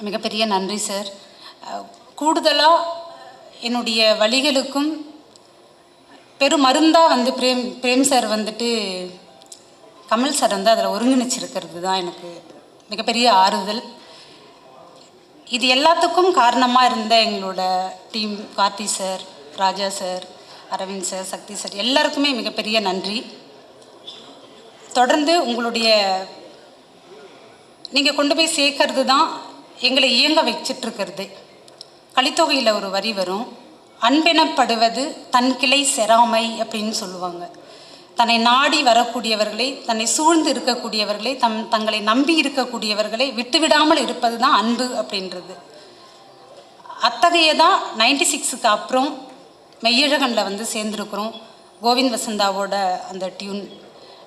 மிகப்பெரிய நன்றி சார். கூடுதலாக என்னுடைய வழிகளுக்கும் பெரும் மருந்தாக வந்து பிரேம் சார் வந்துட்டு கமல் சார் வந்து அதில் ஒருங்கிணைச்சிருக்கிறது தான் எனக்கு மிகப்பெரிய ஆறுதல். இது எல்லாத்துக்கும் காரணமாக இருந்த எங்களோட டீம், கார்த்தி சார், ராஜா சார், அரவிந்த் சார், சக்தி சார், எல்லாருக்குமே மிகப்பெரிய நன்றி. தொடர்ந்து உங்களுடைய நீங்கள் கொண்டு போய் சேர்க்கறது தான் எங்களை இயங்க வச்சிட்ருக்கிறது. கலித்தொகையில் ஒரு வரி வரும், அன்பெனப்படுவது தன் கிளை செராமை அப்படின்னு சொல்லுவாங்க. தன்னை நாடி வரக்கூடியவர்களை, தன்னை சூழ்ந்து இருக்கக்கூடியவர்களை, தங்களை நம்பி இருக்கக்கூடியவர்களை விட்டுவிடாமல் இருப்பது தான் அன்பு அப்படின்றது. அத்தகையதான் 96க்கு அப்புறம் மெய்யழகனில் வந்து சேர்ந்துருக்குறோம். கோவிந்த் வசந்தாவோட அந்த டியூன்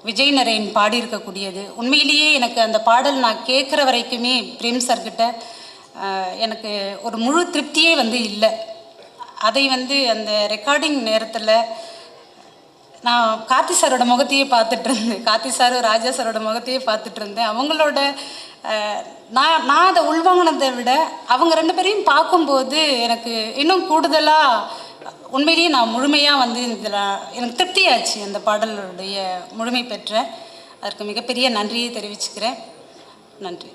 விஜய் நரேன் பாடியிருக்கக்கூடியது. உண்மையிலேயே எனக்கு அந்த பாடல் நான் கேட்குற வரைக்குமே பிரேம் சார்கிட்ட எனக்கு ஒரு முழு திருப்தியே வந்து இல்லை. அதை வந்து அந்த ரெக்கார்டிங் நேரத்தில் நான் கார்த்தி சாரோட முகத்தையே பார்த்துட்டு இருந்தேன். கார்த்தி சார், ராஜா சாரோட முகத்தையே பார்த்துட்டு இருந்தேன். அவங்களோட நான் அதை உள்வாங்கினதை விட அவங்க 2 பேரையும் பார்க்கும்போது எனக்கு இன்னும் கூடுதலாக உண்மையிலேயே நான் முழுமையாக வந்து இதில் எனக்கு திருப்தியாச்சு. அந்த பாடலுடைய முழுமை பெற்ற அதற்கு மிகப்பெரிய நன்றியை தெரிவிச்சுக்கிறேன். நன்றி.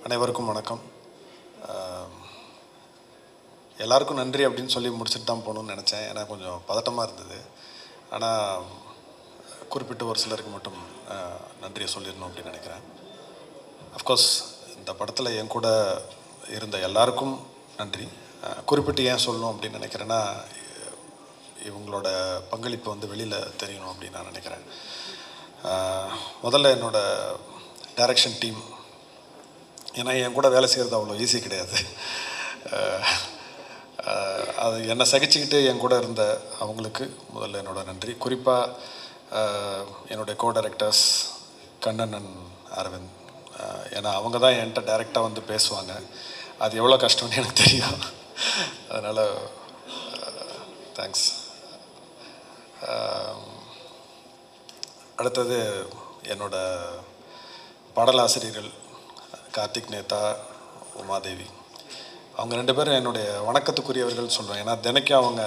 அனைவருக்கும் வணக்கம். எல்லாருக்கும் நன்றி அப்படின்னு சொல்லி முடிச்சுட்டு தான் போகணுன்னு நினச்சேன். ஏன்னா கொஞ்சம் பதட்டமாக இருந்தது. ஆனால் குறிப்பிட்ட ஒரு சிலருக்கு மட்டும் நன்றியை சொல்லிடணும் அப்படின்னு நினைக்கிறேன். அஃப்கோர்ஸ் இந்த படத்தில் என் கூட இருந்த எல்லாருக்கும் நன்றி. குறிப்பிட்டு ஏன் சொல்லணும் அப்படின்னு நினைக்கிறேன்னா, இவங்களோட பங்களிப்பு வந்து வெளியில் தெரியணும் அப்படின்னு நான் நினைக்கிறேன். முதல்ல என்னோடய டைரக்ஷன் டீம், ஏன்னா என் கூட வேலை செய்கிறது அவ்வளோ ஈஸி கிடையாது. அது என்னை சகிச்சுக்கிட்டு என் கூட இருந்த அவங்களுக்கு முதல்ல என்னோட நன்றி. குறிப்பாக என்னுடைய co directors Kannan and Aravind. ஏன்னா அவங்க தான் என்கிட்ட டைரெக்டாக வந்து பேசுவாங்க. அது எவ்வளோ கஷ்டம்னு எனக்கு தெரியும். அதனால் தேங்க்ஸ். அடுத்தது என்னோட பாடலாசிரியர்கள் கார்த்திக் நேதா, உமாதேவி, அவங்க 2 பேரும் என்னுடைய வணக்கத்துக்குரியவர்கள் சொல்லுவேன். ஏன்னா தினைக்கும்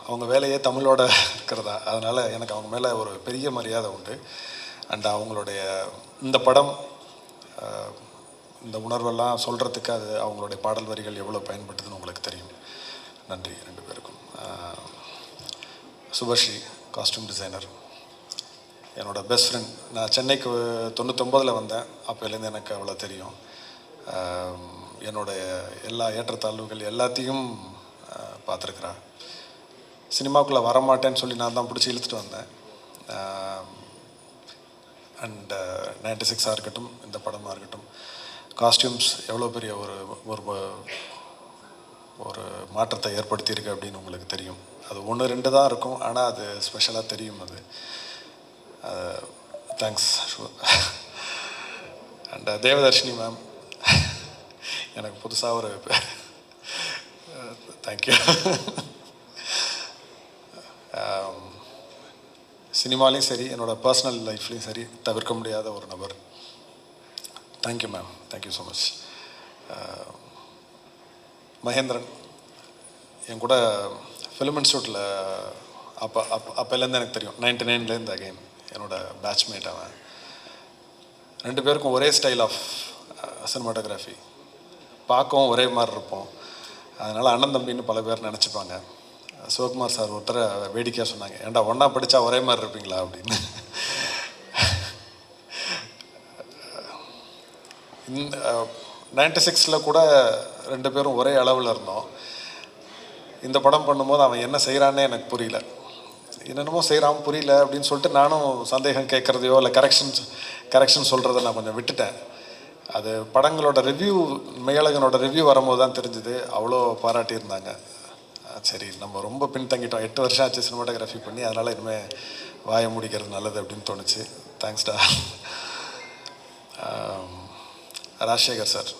அவங்க வேலையே தமிழோட இருக்கிறதா. அதனால் எனக்கு அவங்க மேலே ஒரு பெரிய மரியாதை உண்டு. அண்ட் அவங்களுடைய இந்த படம், இந்த உணர்வெல்லாம் சொல்கிறதுக்கு அது அவங்களுடைய பாடல் வரிகள் எவ்வளோ பயன்படுதுன்னு உங்களுக்கு தெரியும். நன்றி 2 பேருக்கும். சுபஸ்ரீ, காஸ்டியூம் டிசைனர், என்னோடய பெஸ்ட் ஃப்ரெண்ட். நான் சென்னைக்கு 99 வந்தேன். அப்போலேருந்து எனக்கு அவ்வளோ தெரியும். என்னுடைய எல்லா ஏற்றத்தாழ்வுகள் எல்லாத்தையும் பார்த்துருக்குறா. சினிமாவுக்குள்ளே வரமாட்டேன்னு சொல்லி நான் தான் பிடிச்சி இழுத்துட்டு வந்தேன். அண்ட் 96 இருக்கட்டும், இந்த படமாக இருக்கட்டும், காஸ்டியூம்ஸ் எவ்வளோ பெரிய ஒரு ஒரு மாற்றத்தை ஏற்படுத்தியிருக்கு அப்படின்னு உங்களுக்கு தெரியும். அது 1-2 தான் இருக்கும், ஆனால் அது ஸ்பெஷலாக தெரியும். அது தேங்க்ஸ். அண்ட் தேவதர்ஷினி மேம், எனக்கு புதுசாக ஒரு தேங்க்யூ. சினிமாலையும் சரி, என்னோடய பர்சனல் லைஃப்லேயும் சரி, தவிர்க்க முடியாத ஒரு நபர். Thank you ma'am, thank you so much. Mahendran என் கூட ஃபிலிம் இன்ஸ்டியூட்டில் அப்போலேருந்து எனக்கு தெரியும். 99லேருந்து அகைன் என்னோடய பேட்ச்மேட் அவன். 2 பேருக்கும் ஒரே ஸ்டைல் ஆஃப் சினிமாட்டோகிராஃபி, பார்க்கவும் ஒரே மாதிரி இருப்போம். அதனால் அண்ணன் தம்பின்னு பல பேர் நினச்சிப்பாங்க. சிவகுமார் சார் ஒருத்தரை வேடிக்கையாக சொன்னாங்க, ஏன்டா ஒன்றா படித்தா ஒரே மாதிரி இருப்பீங்களா அப்படின்னு. இந்த 96 கூட 2 பேரும் ஒரே அளவில் இருந்தோம். இந்த படம் பண்ணும்போது அவன் என்ன செய்கிறான்னே எனக்கு புரியல, என்னென்னமோ செய்கிறான் புரியல அப்படின்னு சொல்லிட்டு நானும் சந்தேகம் கேட்குறதையோ இல்லை கரெக்ஷன் சொல்கிறத நான் கொஞ்சம் விட்டுட்டேன். அது படங்களோட ரிவ்யூ, மெய்யழகனோட ரிவ்யூ வரும்போது தான் தெரிஞ்சுது, அவ்வளோ பாராட்டியிருந்தாங்க. சரி, நம்ம ரொம்ப பின்தங்கிட்டோம், 8 வருஷம் ஆச்சு சினிமாட்டோகிராஃபி பண்ணி, அதனால் இனிமேல் வாயை முடிக்கிறது நல்லது அப்படின்னு தோணுச்சு. தேங்க்ஸ்டா. ராஜசேகர் சார்,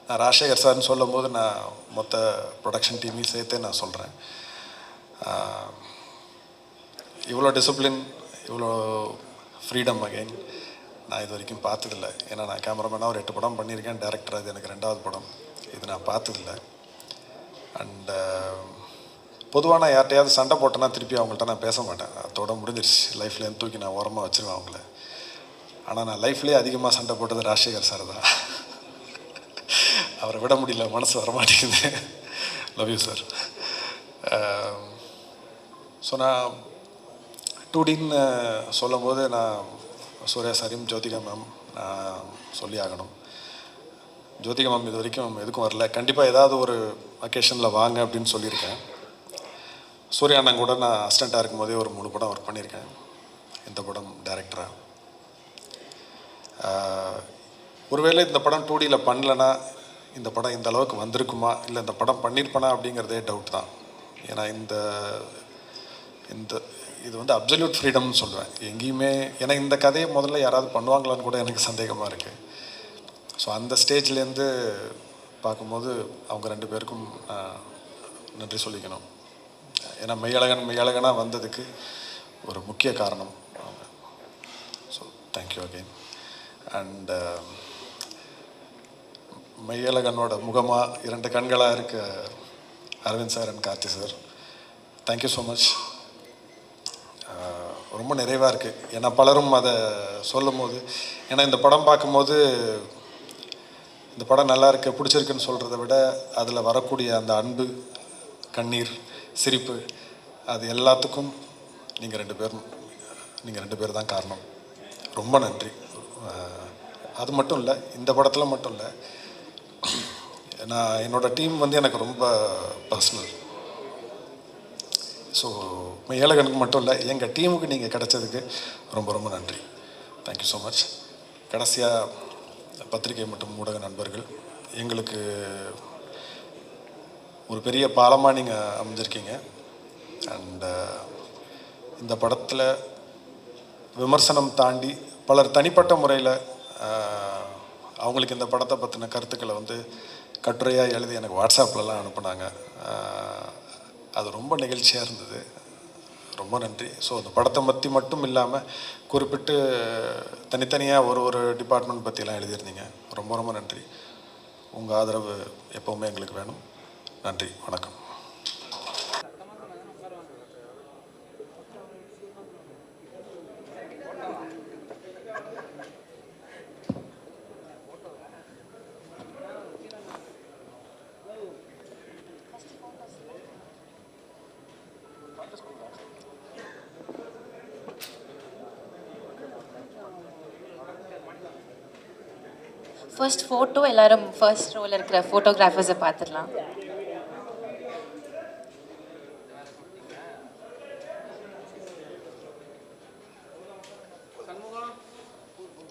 நான் ராஜசேகர் சார்னு சொல்லும் போது நான் மொத்த ப்ரொடக்ஷன் டீமையும் சேர்த்தே நான் சொல்கிறேன். இவ்வளோ டிசிப்ளின், இவ்வளோ ஃப்ரீடம் அகைன் நான் இது வரைக்கும் பார்த்ததில்லை. ஏன்னா நான் கேமராமேனாக ஒரு 8 படம் பண்ணியிருக்கேன், டேரக்டர் அது எனக்கு 2வது படம். இது நான் பார்த்ததில்லை. அண்டு பொதுவாக நான் யார்கிட்டையாவது சண்டை போட்டேன்னா திருப்பி அவங்கள்ட்ட நான் பேச மாட்டேன், அதோட முடிஞ்சிருச்சு. லைஃப்லேருந்து தூக்கி நான் ஓரமாக வச்சுருவேன் அவங்கள. ஆனால் நான் லைஃப்லேயே அதிகமாக சண்டை போட்டது ராஜசேகர் சார் தான். அவரை விட முடியல, மனசு வரமாட்டேங்குது. Love you sir. ஸோ நான் 2Dன்னு சொல்லும் போது நான் சூர்யா சாரையும் ஜோதிகா மேம் நான் சொல்லி ஆகணும். ஜோதிகா மேம் இது வரைக்கும் எதுக்கும் வரல, கண்டிப்பாக ஏதாவது ஒரு அக்கேஷனில் வாங்க அப்படின்னு சொல்லியிருக்கேன். சூர்யா அண்ணன் கூட நான் அசிஸ்டண்ட்டாக இருக்கும் போதே ஒரு 3 படம் ஒர்க் பண்ணியிருக்கேன், இந்த படம் டைரக்டராக. ஒருவேளை இந்த படம் 2Dயில் பண்ணலன்னா இந்த படம் இந்த அளவுக்கு வந்திருக்குமா, இல்லை இந்த படம் பண்ணியிருப்பேனா அப்படிங்கிறதே டவுட் தான். ஏன்னா இது வந்து அப்சல்யூட் ஃப்ரீடம்னு சொல்லுவேன் எங்கேயுமே. ஏன்னா இந்த கதையை முதல்ல யாராவது பண்ணுவாங்களான்னு கூட எனக்கு சந்தேகமாக இருக்குது. ஸோ அந்த ஸ்டேஜ்லேருந்து பார்க்கும்போது அவங்க 2 பேருக்கும் நன்றி சொல்லிக்கணும். ஏன்னா மெய்யழகனாக வந்ததுக்கு ஒரு முக்கிய காரணம் அவங்க. So thank you again. அண்ட் மெய்யழகனோட முகமாக 2 கண்களாக இருக்க Aravind sir and Karthi sir, thank you so much. ரொம்ப நிறைவாக இருக்குது. ஏன்னா பலரும் அதை சொல்லும் போது, ஏன்னா இந்த படம் பார்க்கும்போது இந்த படம் நல்லா இருக்கு பிடிச்சிருக்குன்னு சொல்கிறத விட அதில் வரக்கூடிய அந்த அன்பு, கண்ணீர், சிரிப்பு, அது எல்லாத்துக்கும் நீங்கள் 2 பேர் தான் காரணம். ரொம்ப நன்றி. அது மட்டும் இல்லை, இந்த படத்தில் மட்டும் இல்லை, நான் என்னோடய டீம் வந்து எனக்கு ரொம்ப பர்சனல். ஸோ மெய்யழகனுக்கு மட்டும் இல்லை, எங்கள் டீமுக்கு நீங்கள் கிடைச்சதுக்கு ரொம்ப ரொம்ப நன்றி. Thank you so much. கடைசியாக பத்திரிகை மற்றும் ஊடக நண்பர்கள், எங்களுக்கு ஒரு பெரிய பாலமாக நீங்கள் அமைஞ்சிருக்கீங்க. அண்டு இந்த படத்தில் விமர்சனம் தாண்டி பலர் தனிப்பட்ட முறையில் அவங்களுக்கு இந்த படத்தை பற்றின கருத்துக்களை வந்து கட்டுரையாக எழுதி எனக்கு வாட்ஸ்அப்லலாம் அனுப்புனாங்க. அது ரொம்ப நெகிழ்ச்சியாக இருந்தது. ரொம்ப நன்றி. ஸோ அந்த படத்தை பற்றி மட்டும் இல்லாமல் குறிப்பிட்டு தனித்தனியாக ஒரு டிபார்ட்மெண்ட் பற்றிலாம் எழுதியிருந்தீங்க. ரொம்ப ரொம்ப நன்றி. உங்கள் ஆதரவு எப்போவுமே எங்களுக்கு வேணும். நன்றி, வணக்கம். ஃபர்ஸ்ட் ஃபோட்டோ எல்லாரும் ஃபர்ஸ்ட் ரோவில் இருக்கிற ஃபோட்டோகிராஃபர்ஸை பார்த்துடலாம்.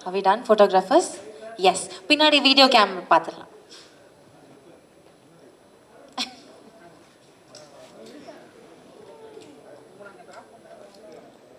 Have we done photographers? Yes. பின்னாடி வீடியோ கேம் பார்த்துடலாம்.